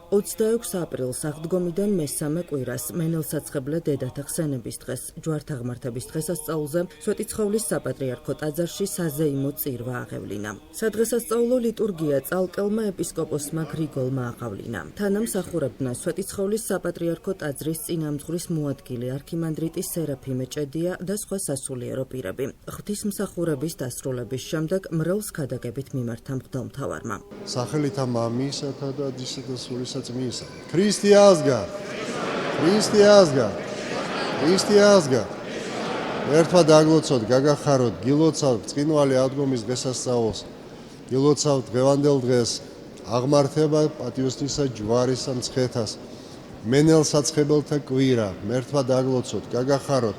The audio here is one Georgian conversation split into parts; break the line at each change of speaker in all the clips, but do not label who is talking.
26 აპრილს აღდგომიდან მესამე კვირას მენელსაცხებლე დედათა ხსენების დღეს ჯვართაღმართების დღესასწაულზე სვეტიცხოვლის საპატრიარქო ტაძარში საზეიმო წირვა აღევლინა. სადღესასწაულო ლიტურგია წალკელმა ეპისკოპოსმა გრიგოლმა აღავლინა. თანამსახურებდნენ სვეტიცხოვლის საპატრიარქო ტაძრის წინამძღვრის მოადგილე არქიმანდრიტი სერაფიმე ჭედია და სხვა სასულიერო პირები. ღვთისმსახურების დასრულების შემდეგ მრევლს ქადაგებით მიმართა მღვდელმთავარმა.
სახელითა მამისათა და დისა და სულისა ქრისტიასგა ერთმა დაგლოცოთ, გაგახაროთ, გილოცავთ წინვალი აღდგომის დღესასწაულს, გილოცავთ დღევანდელ დღეს, აღმართება პატიოსნისა ჯვარისა მცხეთას, მენელსაცხებელთა კვირა, ერთმა დაგლოცოთ, გაგახაროთ,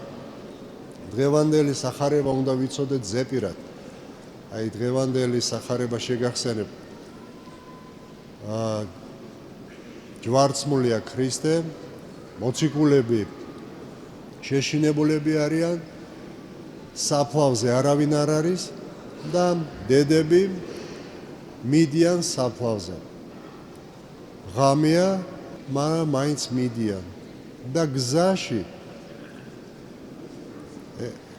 დღევანდელი სახარება უნდა ვიცოდეთ ზეპირად, აი დღევანდელი სახარება შეგახსენებ, ჯვარცმულია ქრისტე, მოციქულები შეშინებულები არიან, საფლავზე არავინ არ არის და დედები მიდიან საფლავზე. ღამეა, მაგრამ მაინც მიდიან და გზაში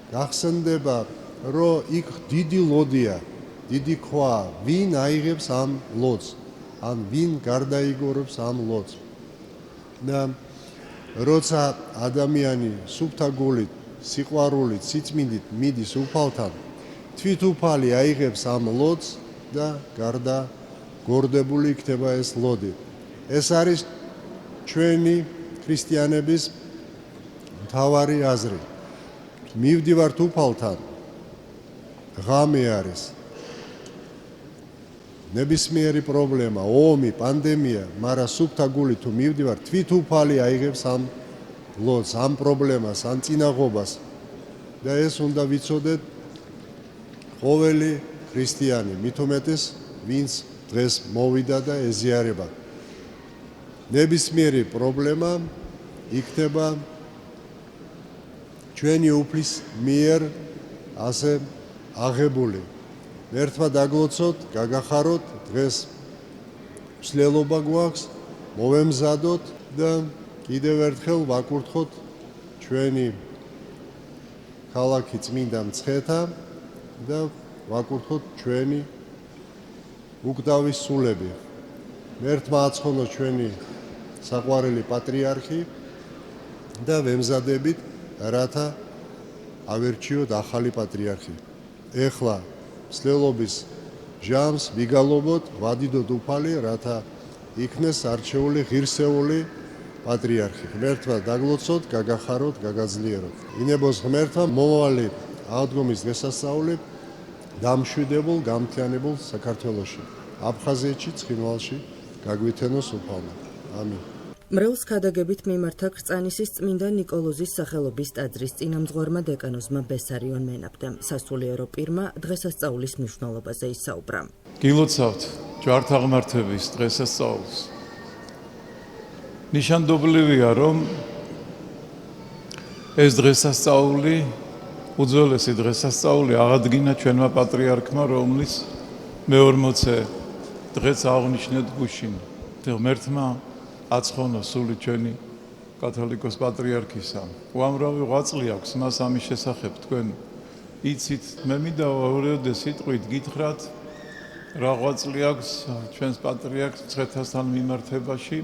გახსენდება, რომ იქ დიდი ლოდია, დიდი ქვა, ვინ აიღებს ამ ლოდს, ან ვინ გარდაიგორებს ამ ლოდს. და როცა ადამიანი სუფთა გულით, სიყვარულით, სიწმინდით მიდის უფალთან, თვითუფალი აიღებს ამ ლოდს და გარდა გორდებული იქნება ეს ლოდი. ეს არის ჩვენი ქრისტიანების მთავარი აზრი. მივდივართ უფალთან, ღამე არის, ნებისმიერი პრობლემა, ომი, პანდემია, მაგრამ სუფთა გულით თუ მივდივარ, თვითუფალი აიღებს ამ ლოდს, ამ პრობლემას, ამ წინაღობას და ეს უნდა ვიცოდეთ ყოველი ქრისტიანი, მით უმეტეს ვინც დღეს მოვიდა და ეზიარება. ნებისმიერი პრობლემა იქნება ჩვენი უფლის მიერ ასე აღებული. ერთმა დაგლოცოთ, გაგახაროთ, დღეს მსვლელობა გვაქვს, მოვემზადოთ და კიდევ ერთხელ ვაკურთხოთ ჩვენი ქალაქი წმინდა მცხეთა და ვაკურთხოთ ჩვენი უკვდავის სულები. ერთმა აცხონოს ჩვენი საყვარელი პატრიარქი და ვემზადებით, რათა ავერჩიოთ ახალი პატრიარქი. ეხლა მსვლელობის ჟამს ვიგალობოთ, ვადიდოთ უფალი, რათა იქნეს არჩეული ღირსეული პატრიარქი. ღმერთმა დაგლოცოთ, გაგახაროთ, გაგაძლიეროთ. ინებოს ღმერთმა მომავალი აღდგომის დღესასწაული დამშვიდებულ, გამთლიანებულ საქართველოში, აფხაზეთში, ცხინვალში გაგვითენოს უფალმა. ამინ.
მრევლს ქადაგებით მიმართა ქრწანისის წმინდა ნიკოლოზის სახელობის ტაძრის წინამძღვარმა დეკანოზმა ბესარიონ მენაბდემ. სასულიერო პირმა დღესასწაულის მნიშვნელობაზე ისაუბრა.
გილოცავთ ჯვართაღმართების დღესასწაულს. ნიშანდობლივია, რომ ეს დღესასწაული, უძველესი დღესასწაული აღადგინა ჩვენმა პატრიარქმა, რომლის მე-40 დღეს აღნიშნეთ გუშინ. ღმერთმა აცხონა სული ჩვენი კათოლიკოს პატრიარქისა. უამრავი ღვაწლი აქვს მას ამის შესახებ. თქვენ იცით, მე მინდა ორიოდე სიტყვით გითხრათ, რა ღვაწლი აქვს ჩვენს პატრიარქს მცხეთასთან მიმართებაში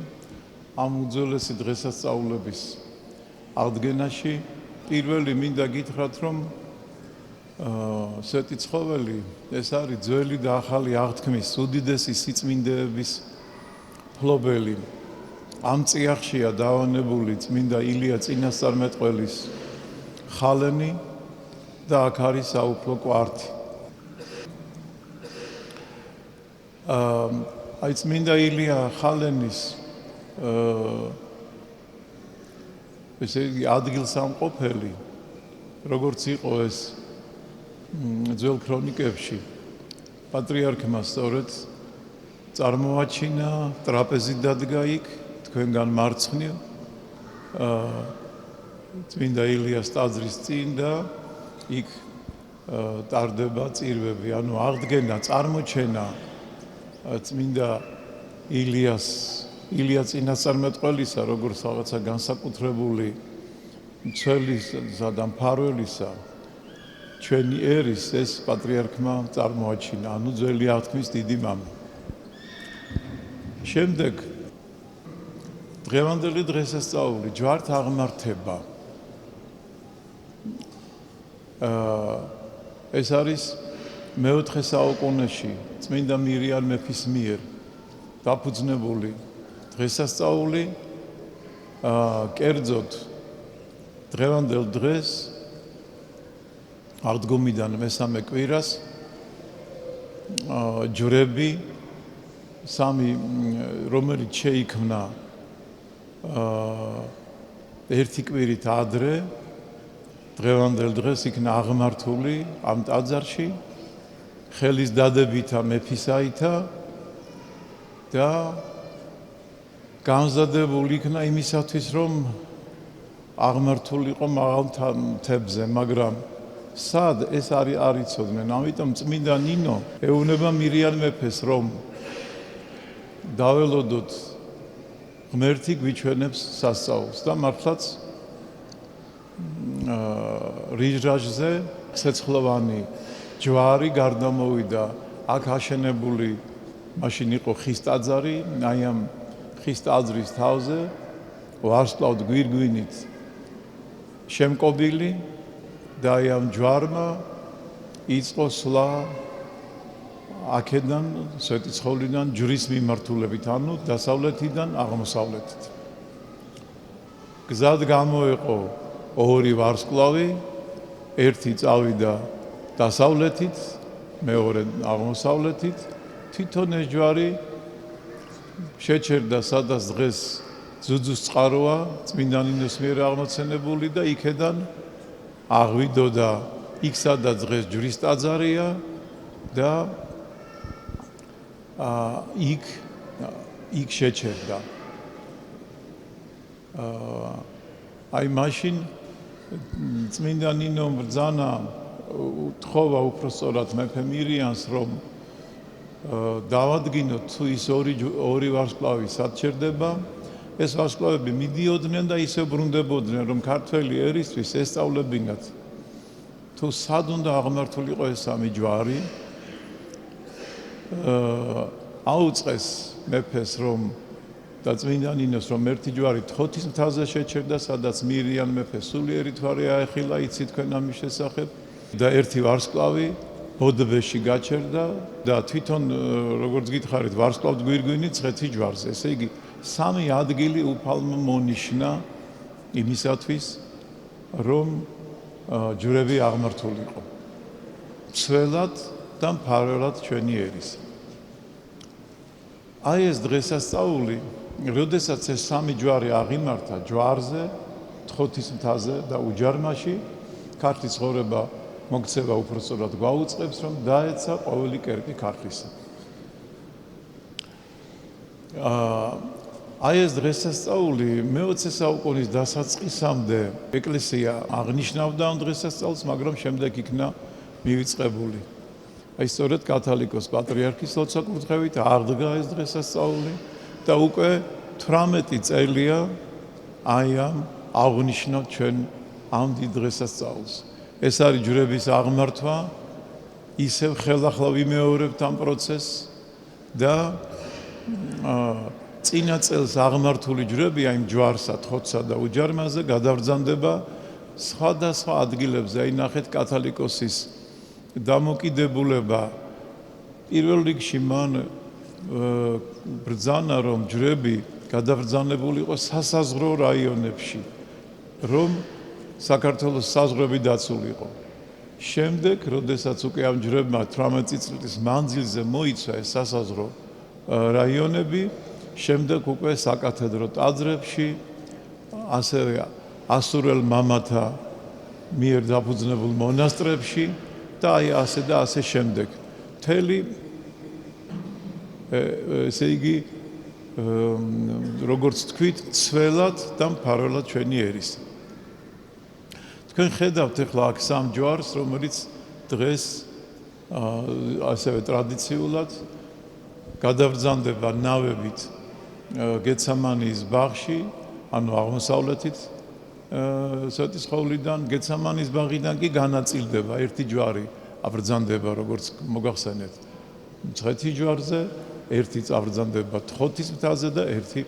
ამ უძველესი დღესასწაულების აღდგენაში. პირველი მინდა გითხრათ, რომ სვეტიცხოველი ეს არის ძველი და ახალი აღთქმის უდიდესი სიწმინდეების მფლობელი. ამ წიაღშია დავანებული წმინდა ილია წინასწარმეტყველის ხალენი და აქ არის საუფლო კვართი. აი წმინდა ილია ხალენის ესე იგი ადგილსამყოფელი, როგორც იყო ეს ძველ ქრონიკებში, პატრიარქმა სწორედ წარმოაჩინა, ტრაპეზი დადგა იქ, თქვენგან მარცხნივ, წმინდა ილიას ტაძრის წინ და იქ ტარდება წირვები, ანუ აღდგენა, წარმოჩენა წმინდა ილიას ილია წინასწარმეტყველისა, როგორც რაღაცა განსაკუთრებული მცველისა და მფარველისა ჩვენი ერის ეს პატრიარქმა წარმოაჩინა, ანუ ძველი აღთქმის დიდი მამი. შემდეგ დღევანდელი დღესასწაული ჯვართაღმართება. ეს არის მეოთხე საუკუნეში წმინდა მირიან მეფის მიერ დაფუძნებული დღესასწაული, კერძოდ დღევანდელ დღეს აღდგომიდან მესამე კვირას ჯვრები სამი, რომელიც შეიქმნა ერთი კვირით ადრე, დღევანდელ დღეს იქნა აღმართული ამ ტაძარში ხელის დადებითა მეფისაითა და გამზადებული იქნა იმისათვის, რომ აღმართულიყო მაღალ მთებზე, მაგრამ სად ეს არ იცოდნენ. ამიტომ წმინდა ნინო ეუბნება მირიან მეფეს, რომ დაველოდოთ ღმერთი გვიჩვენებს სასწაულს და მართლაც რიჟრაჟზე ცეცხლოვანი ჯვარი გარდამოვიდა. აქ აშენებული მაშინ იყო ხის ტაძარი, აი ამ ხის ტაძრის თავზე ვარსკვლავთ გვირგვინით შემკობილი და აი ამ ჯვარმა იწყო სვლა აქედან სვეტიცხოვლიდან ჯვრის მიმართულებით, ანუ დასავლეთიდან აღმოსავლეთით. გზად გამოეყო ორი ვარსკვლავი, ერთი წავიდა დასავლეთით, მეორე აღმოსავლეთით, თვითონ ეს ჯვარი შეჩერდა სადაც დღეს ძუძუს წყაროა, წმინდა ნინოს მიერ აღმოცენებული და იქედან აღვიდოდა იქ სადაც დღეს ჯვრის ტაძარია და იქ შეჩერდა. აი მაშინ წმინდა ნინომ ბრძანა უთხოვა უпроსწორად მეფე მირიანს, რომ დავადგინოთ თუ ის ორი ვარსკვლავი სად ჩერდება. ეს ვარსკვლავები მიდიოდნენ და ისე ბრუნდებოდნენ, რომ ქართველი ერისთვის ესწავლებინათ თუ სად უნდა აღმართულიყო ეს სამი ჯვარი. აუწყეს მეფეს, რომ და წმინდა ნინოს, რომ ერთი ჯვარი თოთის მთაზე შეჩერდა, სადაც მირიან მეფე სულიერი თვარი აეხილა, იცით თქვენ ამის შესახებ, და ერთი ვარსკვლავი ბოდბეში გაჩერდა და თვითონ როგორც გითხარით ვარსკვლავთ გვირგვინით ცხეთი ჯვარზე. ესე იგი სამი ადგილი უფალმა მონიშნა იმისათვის, რომ ჯვრები აღმართულიყო მცველად და მფარველად ჩვენი ერის. აი ეს დღესასწაული, როდესაც ეს სამი ჯვარი აღიმართა ჯვარზე, თოთის მთაზე და უჯარმაში, ქართლის ცხოვრება მოგცევა უпроსწორად გვაუწყებს, რომ დაეცა ყოველი კერპი ქართლისა. აი ეს დღესასწაული მე-20 საუკუნის დასაწყისამდე ეკლესია აღნიშნავდა ამ დღესასწაულს, მაგრამ შემდეგ იქნა მივიწყებული. აი სწორედ კათალიკოს პატრიარქის ლოცვა-კურთხევით აღდგა ეს დღესასწაული და უკვე 18 წელია აი ამ აღნიშნავთ ჩვენ ამ დიდ დღესასწაულს. ეს არის ჯვრების აღმართვა, ისევ ხელახლა ვიმეორებთ ამ პროცესს და წინა წელს აღმართული ჯვრები აი ჯვარსა, თოთსა და უჯარმაზე გადაბრძანდება სხვადასხვა ადგილებზე. აი ნახეთ კათალიკოსის დამოკიდებულება პირველ რიგში მან ბრძანა, რომ ჯვრები გადაბრძანებული იყო სასაზღვრო რაიონებში, რომ საქართველოს საზღვრები დაცულიყო. შემდეგ, როდესაც უკვე ამ ჯვრებმა 18 წლის მანძილზე მოიცვა ეს სასაზღვრო რაიონები, შემდეგ უკვე საკათედრო ტაძრებში, ასევე ასურელ მამათა მიერ დაფუძნებულ მონასტრებში და აი ასე და ასე შემდეგ. მთელი ესე იგი როგორც თქვით, ცველად და მფარველად ჩვენი ერის. თქვენ ხედავთ ახლა აქ სამ ჯვარს, რომელიც დღეს ასევე ტრადიციულად გადაბრძანდება ნავებით გეცამანის ბაღში, ანუ აღმოსავლეთით სვეტიცხოვლიდან, გეცამანის ბაღიდან კი განაწილდება ერთი ჯვარი აბრძანდება, როგორც მოგახსენეთ, მცხეთის ჯვარზე, ერთი აბრძანდება თოთის მთაზე და ერთი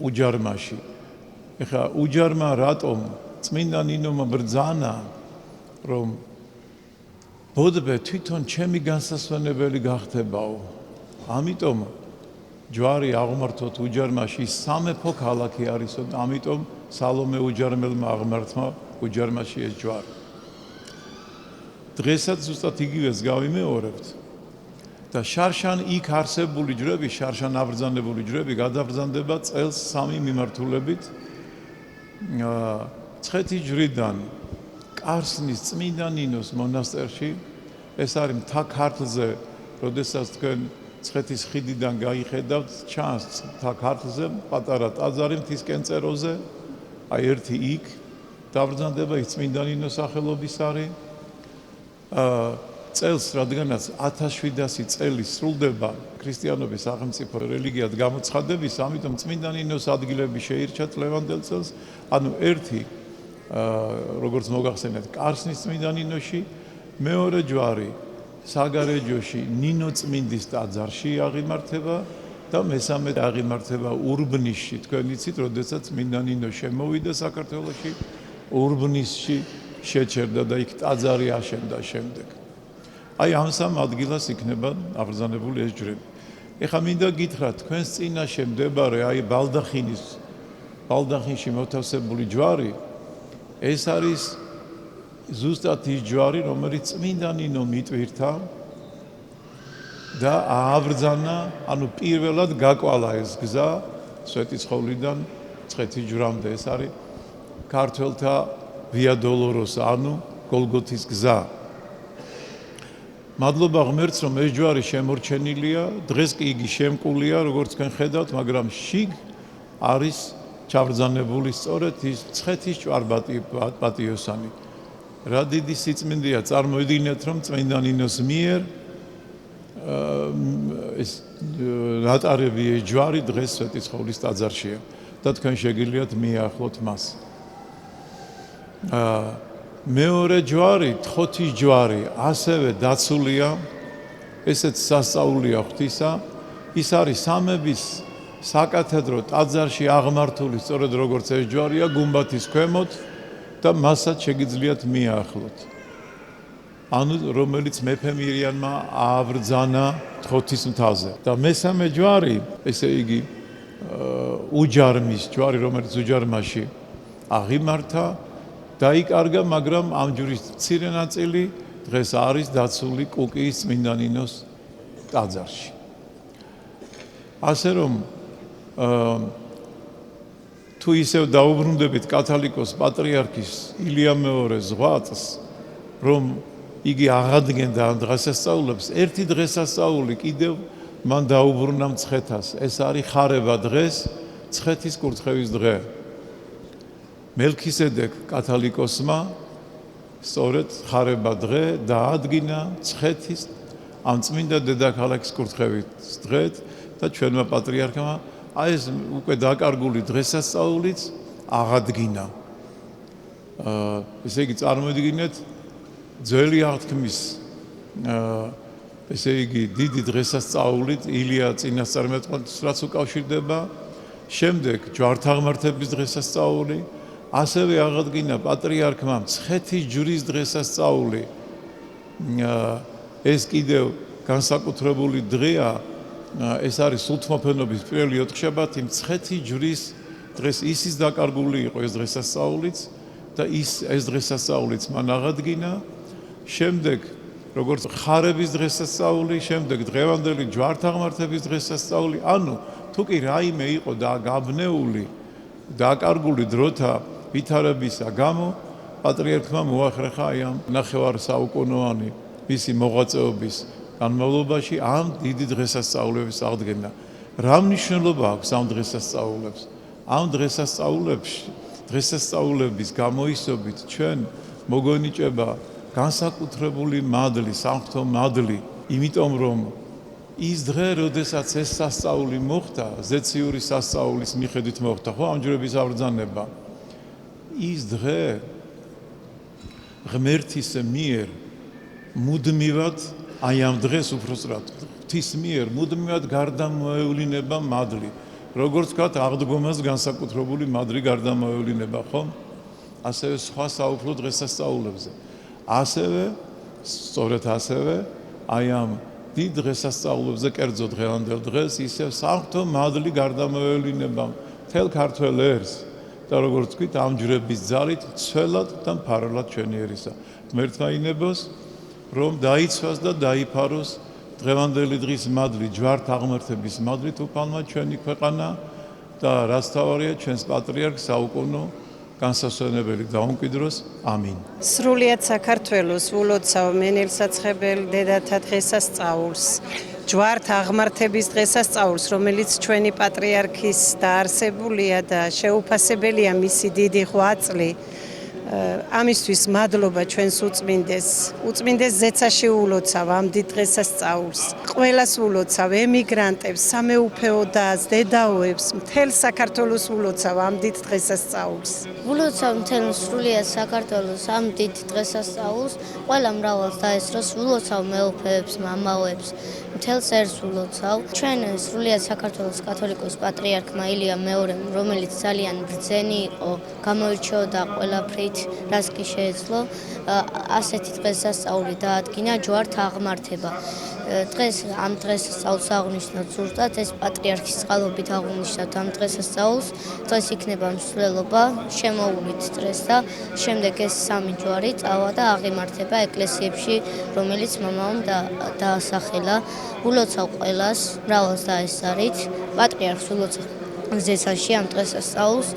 უჯარმაში. ეხლა უჯარმა რატომ წმინდა ნინომ ბრძანა, რომ ბოდბე თვითონ ჩემი განსასვენებელი გახდებაო. ამიტომ ჯვარი აღმართოთ უჯარმაში, სამეფო ქალაქი არისო, ამიტომ სალომე უჯარმელმა აღმართმა უჯარმაში ეს ჯვარი. დღესაც ზუსტად იგივეს გავიმეორებთ და შარშან იქ არსებული ჯვრები, შარშან აბრძანებული ჯვრები გადაბრძანდება წელს 3 მიმართულებით. მცხეთის ჯვრიდან კარსნის წმინდა ნინოს მონასტერში, ეს არის მთა ქართლზე, როდესაც თქვენ მცხეთის ხიდიდან გაიხედავთ, ჩანს მთა ქართლზე პატარა ტაძარი მთის კენწეროზე, აი ერთი იქ დაბრძანდება, ის წმინდა ნინოს სახელობის არის. წელს, რადგანაც 1700 წელი სრულდება ქრისტიანობის სახელმწიფო რელიგიად გამოცხადების, ამიტომ წმინდა ნინოს ადგილები შეირჩათ ლევანდელ წელს, ანუ ერთი როგორც მოგახსენეთ, კარსნის წმინდა ნინოში, მეორე ჯვარი საგარეჯოში ნინო წმინდის ტაძარში აღიმართება და მესამე აღიმართება ურბნისში. თქვენ იცით, როდესაც წმინდა ნინო შემოვიდა საქართველოში, ურბნისში შეჩერდა და იქ ტაძარი აშენდა შემდეგ. აი ამ სამ ადგილას იქნება აბრძანებული ეს ჯვრები. ეხლა მინდა გითხრათ, თქვენს წინაშე მდებარე აი ბალდახინში მოთავსებული ჯვარი, ეს არის ზუსტად ის ჯვარი, რომელიც წმინდა ნინო მიტვირთა და ააბრძანა, ანუ პირველად გაკვალა ეს გზა სვეტიცხოვლიდან მცხეთის ჯვრამდე. ეს არის ქართველთა ვია დოლოროსა, ანუ გოლგოთის გზა. მადლობა ღმერთს, რომ ეს ჯვარი შემორჩენილია, დღეს კი იგი შემკულია, როგორც თქვენ ხედავთ, მაგრამ შიგ არის ჩაბრძანებული სწორედ ის მცხეთის ჯვარ-პატიოსანი. რა დიდი სიწმინდეა, წარმოიდგინეთ, რომ წმინდა ნინოს მიერ ეს ნატარები ეს ჯვარი დღეს სვეტიცხოვლის ტაძარშია და თქვენ შეგიძლიათ მიახლოთ მას. მეორე ჯვარი, თოთის ჯვარი, ასევე დაცულია, ესეც სასწაულია ღვთისა, ის არის სამების საკათედრო ტაძარში აღმართული, სწორედ როგორც ეს ჯვარია, გუმბათის ქვემოთ და მასაც შეგიძლიათ მიახლოთ. ანუ რომელიც მეფე მირიანმა ააბრძანა თოთის მთაზე. და მესამე ჯვარი, ესე იგი უჯარმის ჯვარი, რომელიც უჯარმაში აღიმართა, დაიკარგა, მაგრამ ამ ჯვრის მცირე ნაწილი დღეს არის დაცული კუკიის წმინდა ნინოს ტაძარში. ასე რომ თუ ისევ დაუბრუნდებით კათალიკოს პატრიარქის ილია მეორე ზღვაწს, რომ იგი აღადგენდა ამ დღესასწაულებს, ერთი დღესასწაული კიდევ მან დაუბრუნა მცხეთას, ეს არის ხარება დღეს, მცხეთის კურთხევის დღე. მელქისედეკ კათალიკოსმა სწორედ ხარება დღე დაადგინა მცხეთის ამ წმინდა დედაქალაქის კურთხევის დღედ და ჩვენმა პატრიარქმა აი ეს უკვე დაკარგული დღესასწაულიც აღადგინა. ესე იგი წარმოიდგინეთ, ძველი აღთქმის ესე იგი დიდი დღესასწაულით ილია წინასწარმეტყველს რაც უკავშირდება, შემდეგ ჯვართაღმართების დღესასწაული, ასევე აღადგინა პატრიარქმა მცხეთის ჯვრის დღესასწაული. ეს კიდევ განსაკუთრებული დღეა, ეს არის სულთმოფენობის პირველი ოთხშაბათი, მცხეთის ჯვრის დღეს ისიც დაკარგული იყო ეს დღესასწაულიც და ეს დღესასწაულიც მან აღადგინა. შემდეგ როგორც ხარების დღესასწაული, შემდეგ დღევანდელი ჯვართაღმართების დღესასწაული, ანუ თუ კი რაიმე იყო და გაბნეული, დაკარგული დროთა ვითარებისა გამო, პატრიარქმა მოახერხა აი ამ ნახევარსაუკუნოვანი მისი მოღვაწეობის განმავლობაში ამ დიდი დღესასწაულების აღდგენა. რა მნიშვნელობა აქვს ამ დღესასწაულებს? ამ დღესასწაულების გამოისობით ჩვენ მოგონიჭება განსაკუთრებული მადლი, სამღვთო მადლი, იმიტომ რომ ის დღე, როდესაც ეს სასწაული მოხდა, ზეციური სასწაულის მიხედვით მოხდა, ხო, ამჯერების აღბრძანება. ის დღე ღმერთის მიერ მუდმივად აი ამ დღეს უბრალოდ ღვთის მიერ მუდმივად გარდამოევლინება მადლი. როგორც ვთქვათ, აღდგომას განსაკუთრებული მადლი გარდამოევლინება, ხო? ასევე სხვა საუფლო დღესასწაულებზე. ასევე, სწორედ ასევე, აი ამ დიდ დღესასწაულებზე, კერძო დღევანდელ დღეს, ისევ საღვთო მადლი გარდამოევლინება მთელ ქართველ ერს. და როგორც ვთქვით, ამ ჯვრების ძალით ცველად და მფარველად ჩვენი ერისა. ღმერთმა ინებოს, რომ დაიცვას და დაიფაროს დღევანდელი დღის მადლი, ჯვართ აღმართების მადლით უფალმა ჩვენი ქვეყანა და რაც თავარია ჩვენს პატრიარქს საუკუნო განსასვენებელი დაუმკვიდროს. ამინ.
სრულიად საქართველოს ულოცავ მენელსაცხებელ დედათა დღესასწაულს, ჯვართ აღმართების დღესასწაულს, რომელიც ჩვენი პატრიარქის დაარსებულია და შეუფასებელია მისი დიდი ღვაწლი. ამისთვის მადლობა ჩვენს უწმინდეს ზეცაში ულოცავ ამ დიდ დღესასწაულს. ყველას ულოცავ, ემიგრანტებს, სამეუფეო დას, დედაოებს, მთელ საქართველოს ულოცავ ამ დიდ დღესასწაულს.
ულოცავ მთელ სრულიად საქართველოს ამ დიდ დღესასწაულს, ყველა მრავალს დაესწროს, ულოცავ მეუფეებს, მამაოებს, მთელს ერს ულოცავ. ჩვენ სრულიად საქართველოს კათოლიკოს პატრიარქმა ილია მეორემ, რომელიც ძალიან ბრძენი იყო, გამოირჩეოდა ყველაფრით, რაც კი შეეძლო, ასეთი დღესასწაული დაადგინა ჯვართ აღმართება. დღეს ამ დღესასწაულს აღნიშნავთ ზუსტად ეს პატრიარქის წყალობით აღნიშნავთ ამ დღესასწაულს. დღეს იქნება მსვლელობა, შემოულით დღეს და შემდეგ ეს სამი ჯვარი წავა და აღიმართება ეკლესიებში, რომელიც მამაომ დაასახელა. ულოცავ ყველას, მრავალს დაესწარით, პატრიარქს ულოცავ ზეცაში ამ დღესასწაულს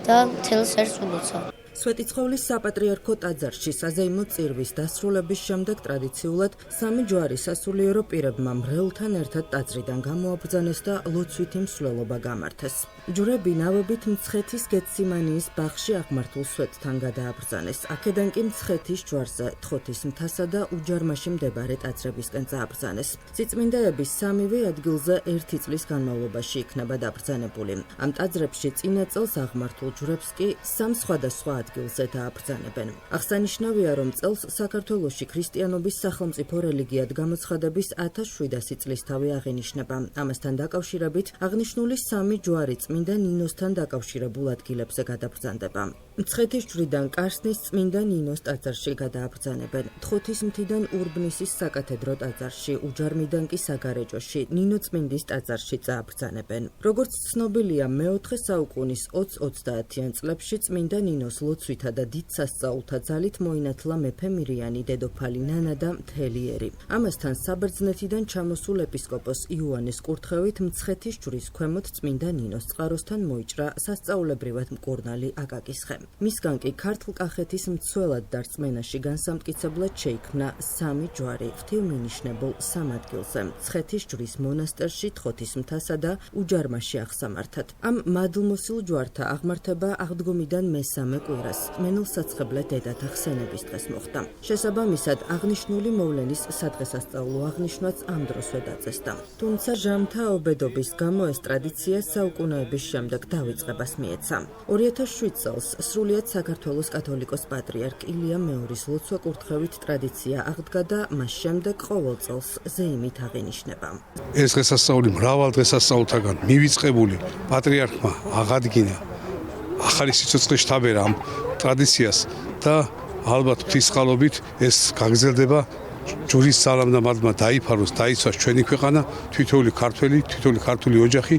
და მთელს ერს ულოცავ.
სვეტიცხოვლის საპატრიარქო ტაძარში საზეიმო წირვის დასრულების შემდეგ ტრადიციულად სამი ჯვარი სასულიერო პირებმა მრევლთან ერთად ტაძრიდან გამოაბრძანეს და ლოცვითი მსვლელობა გამართეს. ჯვრები ნავებით მცხეთის გეციმანიის ბაღში აღმართულ სვეტთან გადააბრძანეს. აქედან კი მცხეთის ჯვარზე თხოთის მთასა და უჯარმაში მდებარე ტაძრებისკენ წააბრძანეს. წიწმინდეების სამივე ადგილზე 1 წლის განმავლობაში იქნება დაბრძანებული. ამ ტაძრებში წინა წელს აღმართულ ჯვრებს კი სამ სხვადასხვა ადგილზე დააბრძანებენ. აღსანიშნავია, რომ წელს საქართველოში ქრისტიანობის სახელმწიფო რელიგიად გამოცხადების 1700 წლისთავი აღინიშნება. ამასთან დაკავშირებით აღნიშნული სამი ჯვარი წმინდა ნინოსთან დაკავშირებულ ადგილებზე გადაბრძანდება. მცხეთის ჯვრიდან კარსნის წმინდა ნინოს ტაძარში გადააბრძანებენ. თხოთის მთიდან ურბნისის საკათედრო ტაძარში, უჯარმიდან კი საგარეჯოში, ნინოწმინდის ტაძარში წააბრძანებენ. როგორც ცნობილია, მე-4 საუკუნის 20-30-იან წლებში წმინდა ნინოს ლოცვითა და დიდ სასწაულთა ძალით მოინათლა მეფე მირიანი, დედოფალი ნანა და მთელი ერი. ამასთან საბერძნეთიდან ჩამოსულ ეპისკოპოს იოანეს კურთხევით მცხეთის ჯვრის ქვემოთ წმინდა ნინოს წყაროსთან მოიჭრა სასწაულებრივად მკურნალი აკაკის ხე. მისგან კი ქართლ-კახეთის მცველად და რწმენაში განსამტკიცებლად შეიქმნა სამი ჯვარი ღვთივმინიშნებულ სამ ადგილზე, მცხეთის ჯვრის მონასტერში, თხოთის მთასა და უჯარმაში აღსამართად. ამ მადლმოსილ ჯვართა აღმართება აღდგომიდან მესამე კვირას, მენელსაცხებლე დედათა ხსენების დღეს მოხდა. შესაბამისად, აღნიშნული მოვლენის სადღესასწაულო აღნიშვნაც ამ დროსვე დაწესდა. თუმცა ჟამთა ობედობის გამო ეს ტრადიცია საუკუნეების შემდეგ დავიწყებას მიეცა. 2007 წელს სრულიად საქართველოს კათოლიკოს პატრიარქ ილია მეორის ლოცვა კურთხევით ტრადიცია აღდგა და მას შემდეგ ყოველ წელს ზეიმით აღინიშნება.
ეს დღესასწაული მრავალ დღესასწაულთაგან მივიწყებული პატრიარქმა აღადგინა ახალი სიცოცხლე შთაბერა ამ ტრადიციას და ალბათ ღვთისწყალობით ეს გაგრძელდება. ჯვრის ძალამ და მადლმა დაიფაროს, დაიცვას ჩვენი ქვეყანა, თითოეული ქართული ოჯახი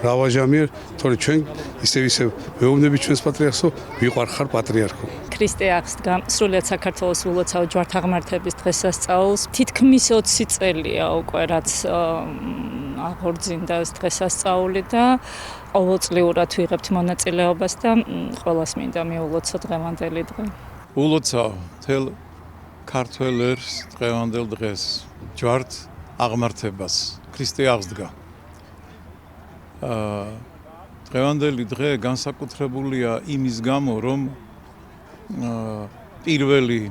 მრავალჟამიერ, თორე ჩვენ ისევ ვეუბნებით ჩვენს პატრიარქსო, ვიყვარხარ პატრიარქო.
ქრისტე აღსდგა სრულიად საქართველოს ულოცავ ჯვართ აღმართების დღესასწაულს. თითქმის 20 წელია უკვე რაც აღორძინდა ეს დღესასწაული და ყოველწლიურად ვიღებთ მონაწილეობას და ყველას მინდა მიულოცო დღევანდელი დღე.
ულოცავ მთელ ქართველ ერს დღევანდელ დღეს ჯვართ აღმართებას. ქრისტე აღსდგა. დღევანდელი დღე განსაკუთრებულია იმის გამო, რომ პირველი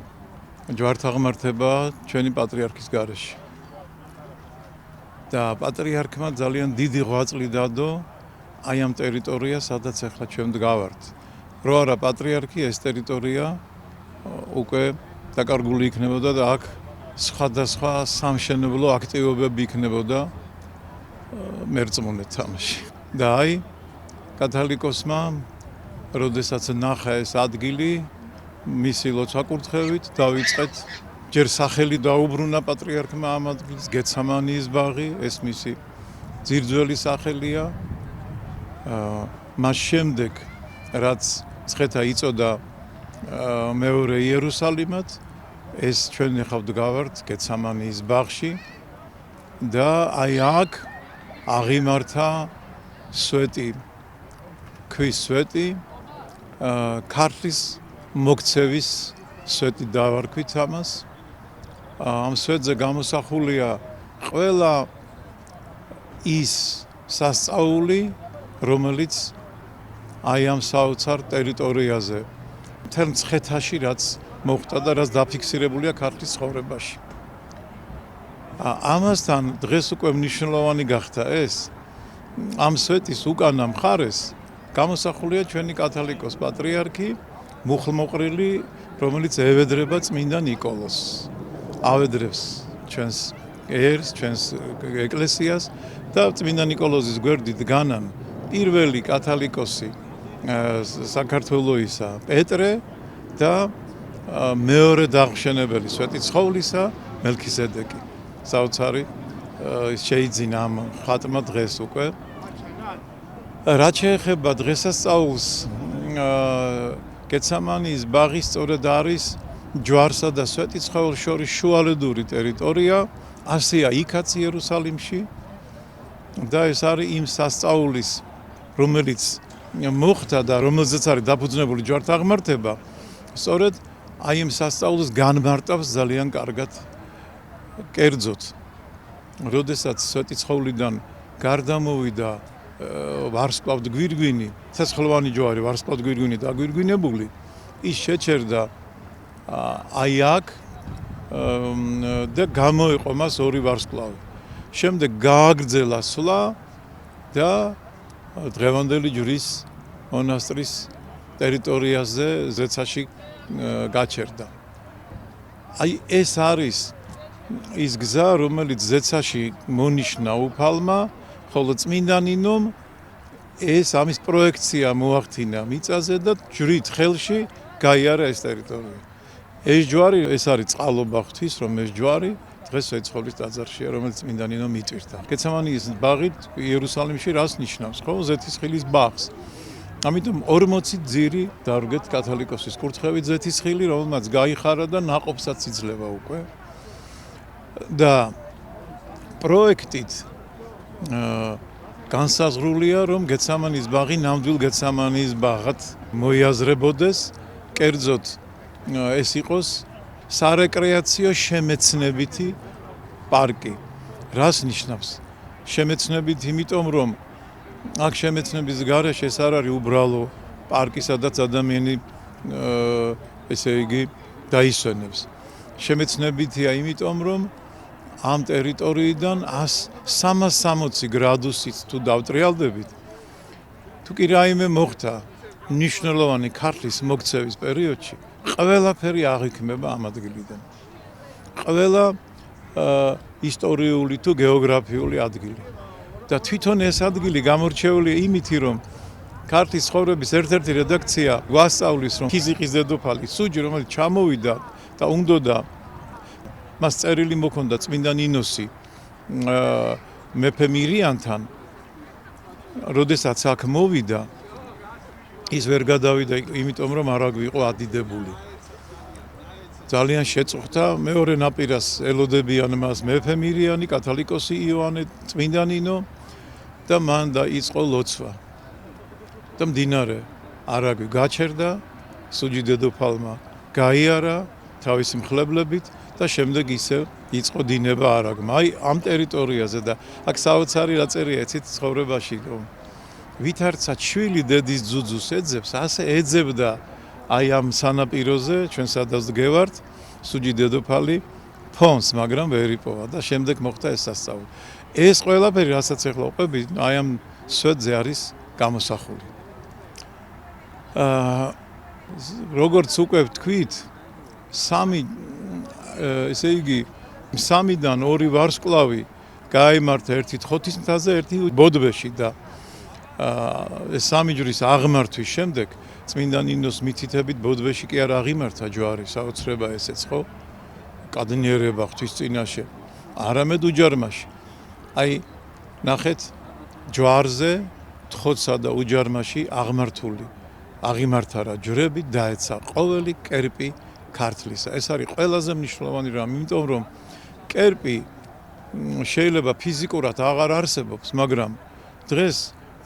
ჯვართ აღმართება ჩვენი პატრიარქის გარეშე. და პატრიარქმა ძალიან დიდი ღვაწლი დადო აი ამ ტერიტორიას, სადაც ახლა ჩვენ ვდგავართ. რო არა პატრიარქი, ეს ტერიტორია უკვე დაკარგული იქნებოდა და აქ სხვადასხვა სამშენებლო აქტივობები იქნებოდა მერწმუნეთ თამაში. და აი კათალიკოსმა, როდესაც ნახა ეს ადგილი, მისი ლოცვა-კურთხევით დავიწყეთ. ჯერ სახელი დაუბრუნა პატრიარქმა ამ ადგილს, გეცამანიის ბაღი, ეს მისი ძირძველი სახელია. მას შემდეგ, რაც ცხეთა იწოდა მეორე იერუსალიმად, ეს ჩვენ ახლა ვდგავართ გეცამანიის ბაღში და აი აქ აღიმართა სვეტი, ქვის სვეტი, ქართლის მოქცევის სვეტი დავარქვით ამას. ამ სვეტზე გამოსახულია ყველა ის სასწაული, რომელიც აი ამ საოცარ ტერიტორიაზე, მთელ მცხეთაში რაც მოხდა და რაც დაფიქსირებულია ქართლის ცხოვრებაში. ამასთან დღეს უკვე მნიშვნელოვანი გახდა ეს, ამ სვეტის უკანა მხარეს გამოსახულია ჩვენი კათალიკოს პატრიარქი, მუხლმოყრილი, რომელიც ევედრება წმინდა ნიკოლოზს. ავედრებს ჩვენს ერს, ჩვენს ეკლესიას და წმინდა ნიკოლოზის გვერდით დგანან პირველი კათალიკოსი საქართველოისა პეტრე და მეორე დაღმშენებელი სვეტიცხოვლისა მელქისედეკი. საოცარი შეიძინა ამ ხატმა დღეს უკვე. რაც შეეხება დღესასწაულს, გეცამანიის ბაღი სწორედ არის ჯვარსა და სვეტიცხოველს შორის შუალედური ტერიტორია, ასეა იქაც იერუსალიმში და ეს არის იმ სასწაულის, რომელიც მოხდა და რომელზეც არის დაფუძნებული ჯვართაღმართება, სწორედ აი იმ სასწაულს განმარტავს ძალიან კარგად კერძოდ. როდესაც სვეტიცხოვლიდან გარდა მოვიდა ვარსკვლავთგვირგვინი, ცეცხლოვანი ჯვარი, ვარსკვლავთგვირგვინი დაგვირგვინებული, ის შეჩერდა აი აქ და გამოიყო მას ორი ვარსკვლავი. შემდეგ გააგრძელა სვლა და დღევანდელი ჯვრის მონასტრის ტერიტორიაზე ზეცაში გაჩერდა. აი ეს არის ის გზა, რომელიც ზეცაში მონიშნა უფალმა, ხოლო წმინდა ნინომ ეს ამის პროექცია მოახდინა მიწაზე და ჯვრით ხელში გაიარა ეს ტერიტორია. ეს ჯვარი, ეს არის წყალობა ღვთის, რომ ეს ჯვარი დღეს სვეტიცხოვლის ტაძარშია, რომელიც წმინდა ნინომ იტვირთა. გეცამანიის ბაღი იერუსალიმში რას ნიშნავს, ხო? ზეთისხილის ბაღს. ამიტომ 40 ძირი დარგეთ კათალიკოსის კურთხევით ზეთისხილი, რომელმაც გაიხარა და ნაყოფსაც იძლევა უკვე. და პროექტით განსაზღვრულია, რომ გეცამანიის ბაღი ნამდვილ გეცამანიის ბაღად მოიაზრებოდეს, კერძოდ ეს იყოს სარეკრეაციო შემეცნებითი პარკი. რას ნიშნავს? შემეცნებით, იმიტომ რომ აქ შემეცნების გარეშე ეს არ არის უბრალო პარკი, სადაც ადამიანი ესე იგი დაისვენებს. შემეცნებითია, იმიტომ რომ ამ ტერიტორიიდან 360 გრადუსით თუ დავტრიალდებით, თუ კი რაიმე მოხდა მნიშვნელოვანი ქართლის მოქცევის პერიოდში, ყველაფერი აღიქმება ამ ადგილიდან. ყველა ისტორიული თუ გეოგრაფიული ადგილი. და თვითონ ეს ადგილი გამორჩეულია იმითი, რომ ქართლის ცხოვრების ერთ-ერთი რედაქცია გვასწავლის, რომ ქიზიყის დედოფალი სუჯი, რომელიც ჩამოვიდა და უნდოდა მას წერილი მოქონდა წმინდა ნინოსი მეფე მირიანთან, როდესაც აქ მოვიდა, ის ვერ გადავიდა, იმიტომ რომ არ აგვიყო ადიდებული. ძალიან შეწუხდა, მეორე ნაპირას ელოდებიან მას მეფე მირიანი, კათალიკოსი იოანე, წმინდა ნინო და მან დაიწყო ლოცვა. და მდინარე არაგვი გაჩერდა, სუჯი დედოფალმა გაიარა თავისი მხლებლებით და შემდეგ ისევ იწყო დინება არაგმა. აი ამ ტერიტორიაზე და აქ საოცარი რაწერია ეცით ცხოვრებაში, რომ ვითარცა ჩვილი დედის ძუძუს ეძებს, ასე ეძებდა აი ამ სანაპიროზე, ჩვენ სადაც დგევართ, სუჯი დედოფალი ფონს, მაგრამ ვერ იპოვა და შემდეგ მოხდა ეს სასწაული. ეს ყველაფერი, რასაც ახლა ვყვები, აი ამ სვეტზე არის გამოსახული. როგორც უკვე ვთქვით, ესე იგი 3-დან 2 ვარსკვლავი გაიმართა ერთი თხოთისმთაზე, ერთი ბოდბეში და ეს 3 ჯვრის აღმართვის შემდეგ წმინდა ნინოს მითითებით ბოდბეში კი არ აღიმართა ჯვარი, საოცრება ესეც ხო? კადნიერება ღვთის წინაშე, არამედ უჯარმაში. აი, ნახეთ, ჯვარზე, თხოთსა და უჯარმაში აღმართული, აღიმართა რა ჯვრები დაეცა ყოველი კერპი ქართლისა. ეს არის ყველაზე მნიშვნელოვანი რამ, იმიტომ რომ კერპი შეიძლება ფიზიკურად აღარ არსებობს, მაგრამ დღეს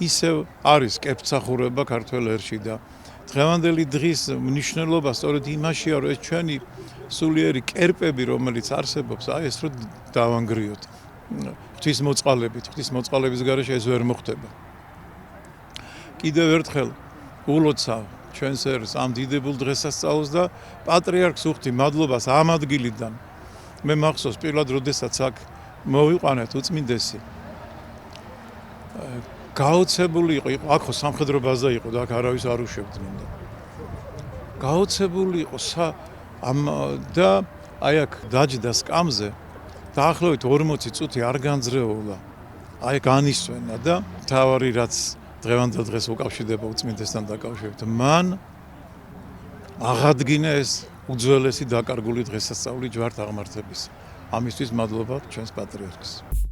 ისევ არის კერპსახურება ქართველ ერში და დღევანდელი დღის მნიშვნელობა სწორედ იმაშია, რომ ეს ჩვენი სულიერი კერპები, რომელიც არსებობს, აი ეს რო დავანგრიოთ. ღვთისმოწყალების გარეშე ეს ვერ მოხდება. კიდევ ერთხელ ულოცავ ჩვენს ერს ამ დიდებულ დღესასწაულს და პატრიარქს უხდი მადლობას ამ ადგილიდან. მე მახსოვს პირველად როდესაც აქ მოვიყვანეთ უწმინდესი. გაოცებული იყო, აქ ხო სამხედრო ბაზა იყო და აქ არავის არ უშვებდნენ. გაოცებული იყო და აი აქ დაჯდა სკამზე დაახლოებით 40 წუთი არ განძრეულა. აი განისვენა და თავარი რაც დღევანდელ დღეს უკავშირდება უწმინდესთან დაკავშირებით. მან აღადგინა ეს უძველესი დაკარგული დღესასწაული ჯვართ აღმართების. ამისთვის მადლობა ჩვენს პატრიარქს.